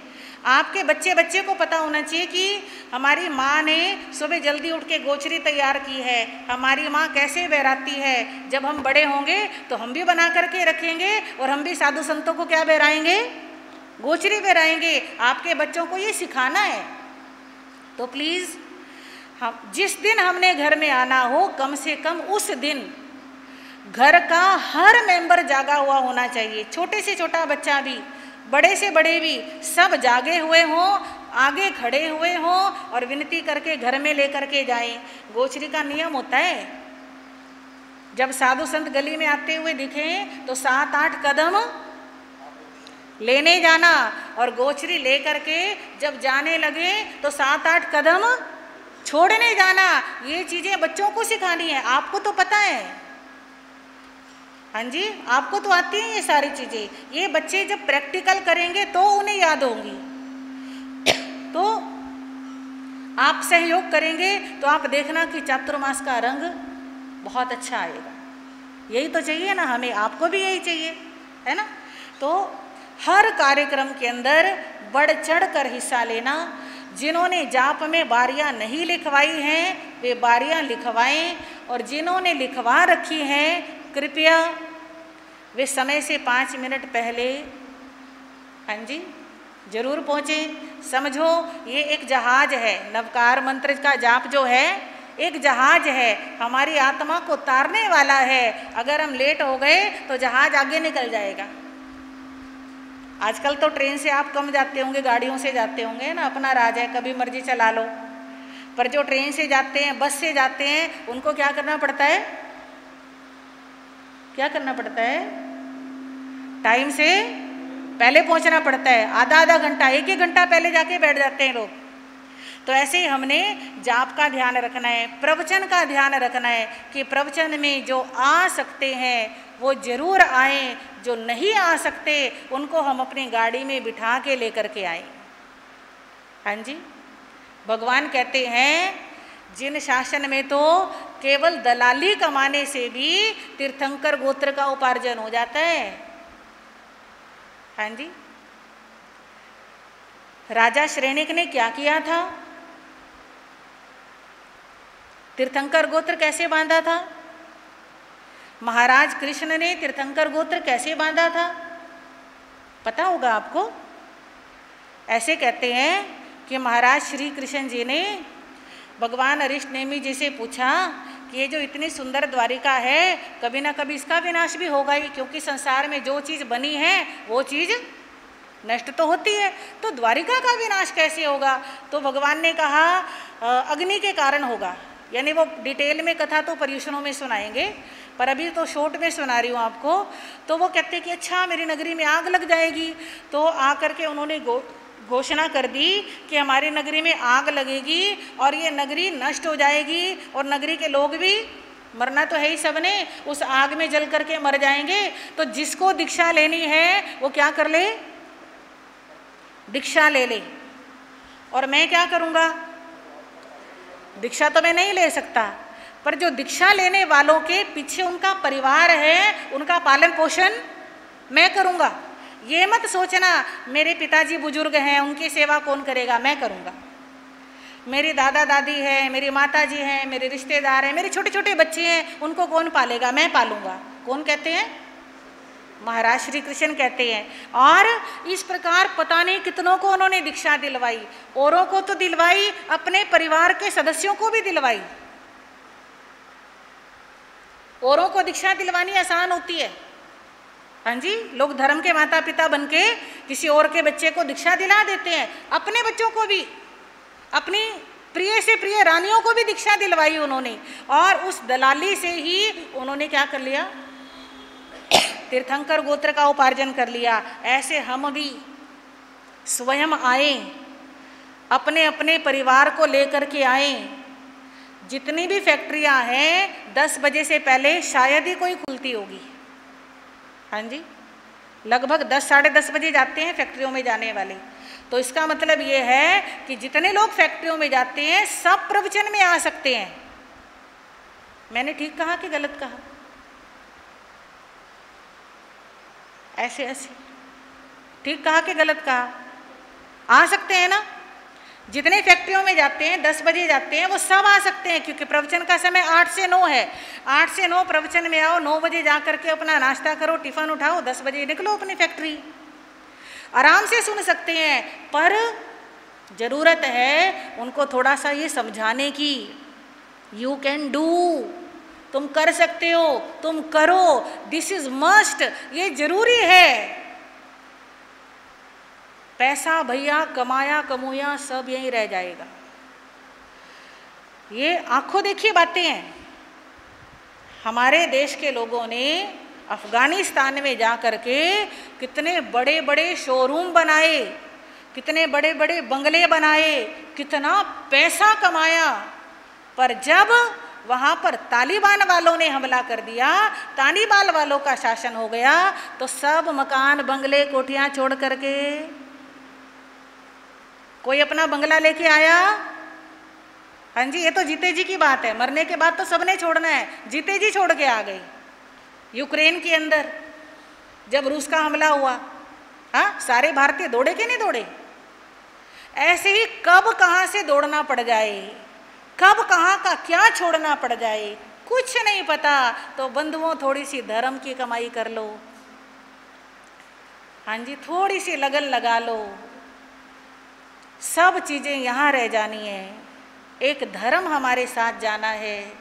आपके बच्चे बच्चे को पता होना चाहिए कि हमारी माँ ने सुबह जल्दी उठ के गोचरी तैयार की है, हमारी माँ कैसे बहराती है। जब हम बड़े होंगे तो हम भी बना करके रखेंगे और हम भी साधु संतों को क्या बहराएंगे? गोचरी बहराएंगे। आपके बच्चों को ये सिखाना है। तो प्लीज़ हम जिस दिन हमने घर में आना हो, कम से कम उस दिन घर का हर मेंबर जागा हुआ होना चाहिए। छोटे से छोटा बच्चा भी, बड़े से बड़े भी, सब जागे हुए हों, आगे खड़े हुए हों और विनती करके घर में लेकर के जाएं। गोचरी का नियम होता है, जब साधु संत गली में आते हुए दिखें तो 7-8 कदम लेने जाना और गोचरी लेकर के जब जाने लगे तो 7-8 कदम छोड़ने जाना। ये चीज़ें बच्चों को सिखानी है। आपको तो पता है, हाँ जी, आपको तो आती हैं ये सारी चीज़ें। ये बच्चे जब प्रैक्टिकल करेंगे तो उन्हें याद होंगी। तो आप सहयोग करेंगे तो आप देखना कि चातुर्मास का रंग बहुत अच्छा आएगा। यही तो चाहिए ना हमें, आपको भी यही चाहिए, है ना? तो हर कार्यक्रम के अंदर बढ़ चढ़ कर हिस्सा लेना। जिन्होंने जाप में बारियां नहीं लिखवाई हैं वे बारियां लिखवाएं, और जिन्होंने लिखवा रखी हैं कृपया वे समय से 5 मिनट पहले हाँ जी जरूर पहुँचें। समझो ये एक जहाज है, नवकार मंत्र का जाप जो है एक जहाज है, हमारी आत्मा को तारने वाला है। अगर हम लेट हो गए तो जहाज आगे निकल जाएगा। आजकल तो ट्रेन से आप कम जाते होंगे, गाड़ियों से जाते होंगे ना, अपना राज है, कभी मर्जी चला लो। पर जो ट्रेन से जाते हैं, बस से जाते हैं, उनको क्या करना पड़ता है? क्या करना पड़ता है? टाइम से पहले पहुंचना पड़ता है। आधा घंटा, 1 घंटा पहले जाके बैठ जाते हैं लोग। तो ऐसे ही हमने जाप का ध्यान रखना है, प्रवचन का ध्यान रखना है कि प्रवचन में जो आ सकते हैं वो जरूर आए, जो नहीं आ सकते उनको हम अपनी गाड़ी में बिठा के लेकर के आए। हाँ जी, भगवान कहते हैं जिन शासन में तो केवल दलाली कमाने से भी तीर्थंकर गोत्र का उपार्जन हो जाता है। हाँ जी, राजा श्रेणिक ने क्या किया था? तीर्थंकर गोत्र कैसे बांधा था? महाराज कृष्ण ने तीर्थंकर गोत्र कैसे बांधा था? पता होगा आपको। ऐसे कहते हैं कि महाराज श्री कृष्ण जी ने भगवान अरिष्ट नेमि जी से पूछा कि ये जो इतनी सुंदर द्वारिका है, कभी ना कभी इसका विनाश भी होगा ही, क्योंकि संसार में जो चीज़ बनी है वो चीज़ नष्ट तो होती है, तो द्वारिका का विनाश कैसे होगा? तो भगवान ने कहा अग्नि के कारण होगा। यानी वो डिटेल में कथा तो पर्युषणों में सुनाएंगे, पर अभी तो शॉर्ट में सुना रही हूँ आपको। तो वो कहते कि अच्छा मेरी नगरी में आग लग जाएगी। तो आकर के उन्होंने घोषणा कर दी कि हमारी नगरी में आग लगेगी और ये नगरी नष्ट हो जाएगी और नगरी के लोग भी, मरना तो है ही सबने, उस आग में जल करके मर जाएंगे। तो जिसको दीक्षा लेनी है वो क्या कर ले? दीक्षा ले ले। और मैं क्या करूँगा? दीक्षा तो मैं नहीं ले सकता, पर जो दीक्षा लेने वालों के पीछे उनका परिवार है, उनका पालन पोषण मैं करूँगा। ये मत सोचना मेरे पिताजी बुजुर्ग हैं, उनकी सेवा कौन करेगा, मैं करूँगा। मेरी दादा दादी है, मेरी माता जी हैं, मेरे रिश्तेदार हैं, मेरे छोटे छोटे बच्चे हैं, उनको कौन पालेगा, मैं पालूंगा। कौन कहते हैं? महाराज श्री कृष्ण कहते हैं। और इस प्रकार पता नहीं कितनों को उन्होंने दीक्षा दिलवाई, औरों को तो दिलवाई, अपने परिवार के सदस्यों को भी दिलवाई। औरों को दीक्षा दिलवानी आसान होती है, हाँ जी, लोग धर्म के माता पिता बनके किसी और के बच्चे को दीक्षा दिला देते हैं। अपने बच्चों को भी, अपनी प्रिय से प्रिय रानियों को भी दीक्षा दिलवाई उन्होंने, और उस दलाली से ही उन्होंने क्या कर लिया, तीर्थंकर गोत्र का उपार्जन कर लिया। ऐसे हम भी स्वयं आए, अपने अपने परिवार को लेकर के आए। जितनी भी फैक्ट्रियां हैं 10 बजे से पहले शायद ही कोई खुलती होगी, हाँ जी, लगभग 10 साढ़े 10 बजे जाते हैं फैक्ट्रियों में जाने वाले। तो इसका मतलब ये है कि जितने लोग फैक्ट्रियों में जाते हैं सब प्रवचन में आ सकते हैं। मैंने ठीक कहा कि गलत कहा? ऐसे ऐसे ठीक कहा कि गलत कहा? आ सकते हैं ना? जितने फैक्ट्रियों में जाते हैं 10 बजे जाते हैं वो सब आ सकते हैं, क्योंकि प्रवचन का समय 8 से 9 है। 8 से 9 प्रवचन में आओ, 9 बजे जा करके अपना नाश्ता करो, टिफिन उठाओ, 10 बजे निकलो अपनी फैक्ट्री। आराम से सुन सकते हैं, पर जरूरत है उनको थोड़ा सा ये समझाने की, यू कैन डू, तुम कर सकते हो, तुम करो, दिस इज मस्ट, ये जरूरी है। पैसा भैया कमाया कमुया सब यहीं रह जाएगा। ये आंखों देखी बातें हैं। हमारे देश के लोगों ने अफगानिस्तान में जा कर के कितने बड़े बड़े शोरूम बनाए, कितने बड़े बड़े बंगले बनाए, कितना पैसा कमाया, पर जब वहाँ पर तालिबान वालों ने हमला कर दिया, तालिबान वालों का शासन हो गया, तो सब मकान बंगले कोठियाँ छोड़ करके, कोई अपना बंगला लेके आया? हाँ जी, ये तो जीते जी की बात है, मरने के बाद तो सबने छोड़ना है, जीते जी छोड़ के आ गए। यूक्रेन के अंदर जब रूस का हमला हुआ, हाँ, सारे भारतीय दौड़े कि नहीं दौड़े? ऐसे ही कब कहाँ से दौड़ना पड़ जाए, कब कहाँ का क्या छोड़ना पड़ जाए, कुछ नहीं पता। तो बंधुओं थोड़ी सी धर्म की कमाई कर लो, हाँ जी, थोड़ी सी लगन लगा लो, सब चीज़ें यहाँ रह जानी है। एक धर्म हमारे साथ जाना है,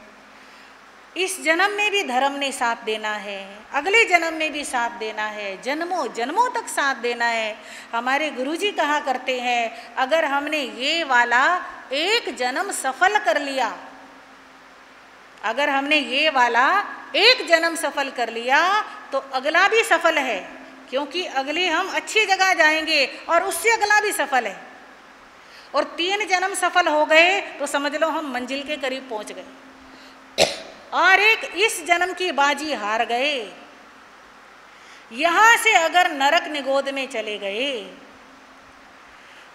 इस जन्म में भी धर्म ने साथ देना है, अगले जन्म में भी साथ देना है, जन्मों जन्मों तक साथ देना है। हमारे गुरुजी कहा करते हैं, अगर हमने ये वाला एक जन्म सफल कर लिया, अगर हमने ये वाला एक जन्म सफल कर लिया तो अगला भी सफल है, क्योंकि अगले हम अच्छी जगह जाएंगे और उससे अगला भी सफल है। और 3 जन्म सफल हो गए तो समझ लो हम मंजिल के करीब पहुंच गए। और एक इस जन्म की बाजी हार गए, यहां से अगर नरक निगोद में चले गए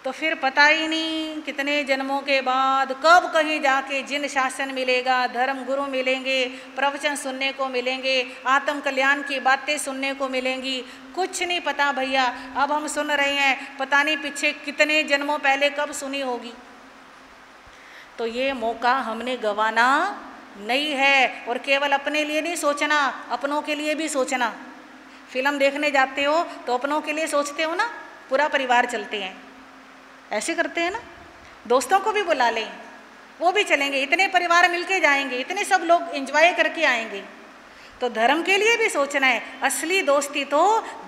तो फिर पता ही नहीं कितने जन्मों के बाद कब कहीं जाके जिन शासन मिलेगा, धर्म गुरु मिलेंगे, प्रवचन सुनने को मिलेंगे, आत्म कल्याण की बातें सुनने को मिलेंगी, कुछ नहीं पता भैया। अब हम सुन रहे हैं, पता नहीं पीछे कितने जन्मों पहले कब सुनी होगी। तो ये मौका हमने गंवाना नहीं है। और केवल अपने लिए नहीं सोचना, अपनों के लिए भी सोचना। फिल्म देखने जाते हो तो अपनों के लिए सोचते हो ना, पूरा परिवार चलते हैं, ऐसे करते हैं ना। दोस्तों को भी बुला लें, वो भी चलेंगे, इतने परिवार मिलके जाएंगे, इतने सब लोग एंजॉय करके आएंगे। तो धर्म के लिए भी सोचना है। असली दोस्ती तो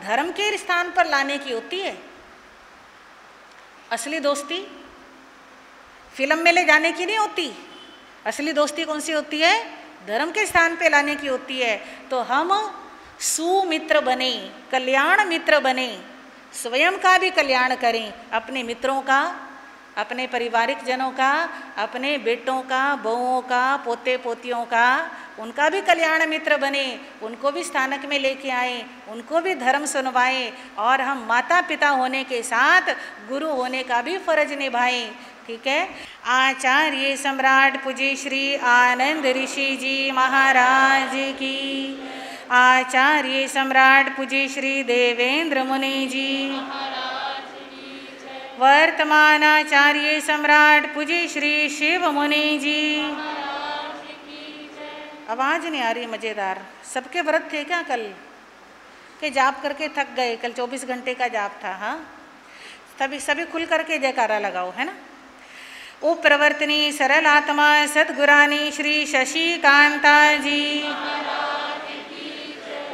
धर्म के स्थान पर लाने की होती है। असली दोस्ती फिल्म में ले जाने की नहीं होती। असली दोस्ती कौन सी होती है? धर्म के स्थान पे लाने की होती है। तो हम सुमित्र बने, कल्याण मित्र बने, स्वयं का भी कल्याण करें, अपने मित्रों का, अपने पारिवारिक जनों का, अपने बेटों का, बहुओं का, पोते पोतियों का, उनका भी कल्याण मित्र बने, उनको भी स्थानक में लेके आएं, उनको भी धर्म सुनवाएं। और हम माता पिता होने के साथ गुरु होने का भी फर्ज निभाएं। ठीक है। आचार्य सम्राट पूज्य श्री आनंद ऋषि जी महाराज की, आचार्य सम्राट पूज्य श्री देवेंद्र मुनि जी, वर्तमान आचार्य सम्राट पूज्य श्री शिव मुनि जी। आवाज नहीं आ रही मजेदार। सबके व्रत थे क्या कल के? जाप करके थक गए? कल 24 घंटे का जाप था। हाँ, सभी खुल करके जयकारा लगाओ, है ना। उपप्रवर्तनी सरल आत्मा सदगुरानी श्री शशिकांता जी,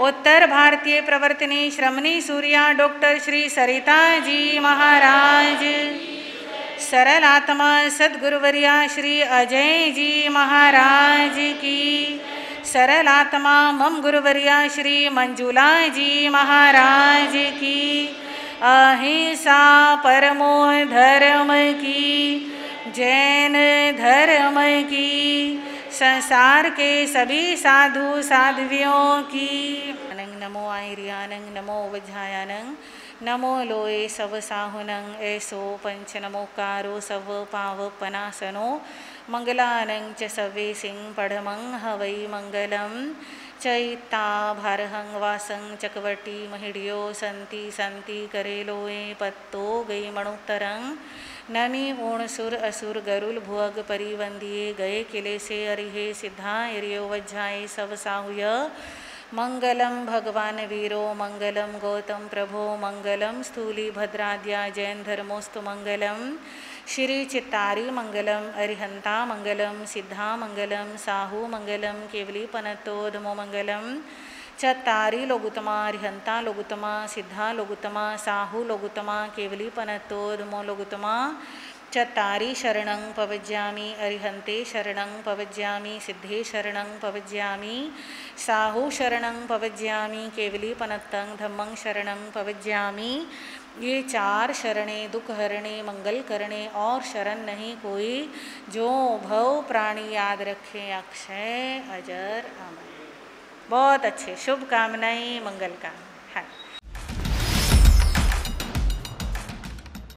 उत्तर भारतीय प्रवर्तनी श्रमणी सूर्या डॉक्टर श्री सरिता जी महाराज, सरल आत्मा सदगुरुवर्या श्री अजय जी महाराज की, सरल आत्मा मम गुरुवर्या श्री मंजुला जी महाराज की, अहिंसा परमो धर्म की, जैन धर्म की, संसार के सभी साधु साध्वियों की। नमो आयर्यानंग नमो वज्रायानंग नमो लोए सव साहुनंग ऐसो पंच नमोकारो सव पाव पनासनो मंगलानंग च सवे सिंह पढ़मंग हवै मंगलम चैता भारहंग वासंग चकवटी महिड़ियो संति संति करेलोए पत्तो गई मणुतरंग नमी ऊण सुर असुर गरुल भुअग परिवंदिये गए किले से अरिहे सिद्धा एरियो वज्जाए सब साहुय मंगलम भगवान वीरो मंगलम गौतम प्रभो मंगलम स्थूली भद्राद्या जैन धर्मोस्तु मंगलम श्री चित्तारी मंगलम अरिहंता मंगलम सिद्धा मंगलम साहू मंगलम केवली पनतोधमो मंगलम चत्तारी लोगुतमा अरिहंता लोगुतमा सिद्धा लोगुतमा साहू लोगुतमा केवली पनतोधमो लोगुतमा चत्तारी शरणं पवज्यामि अरिहंते शरणं पवज्यामि सिद्धे शरणं पवज्यामि साहू शरणं पवज्यामि केवली पनत्तं धम्मं शरणं पवज्यामि। ये 4 शरणे दुख हरणे मंगल करने और शरण नहीं कोई, जो भव प्राणी याद रखे अक्षय अजर अमर। बहुत अच्छे, शुभकामनाएं, मंगल कामनाएं। हाँ।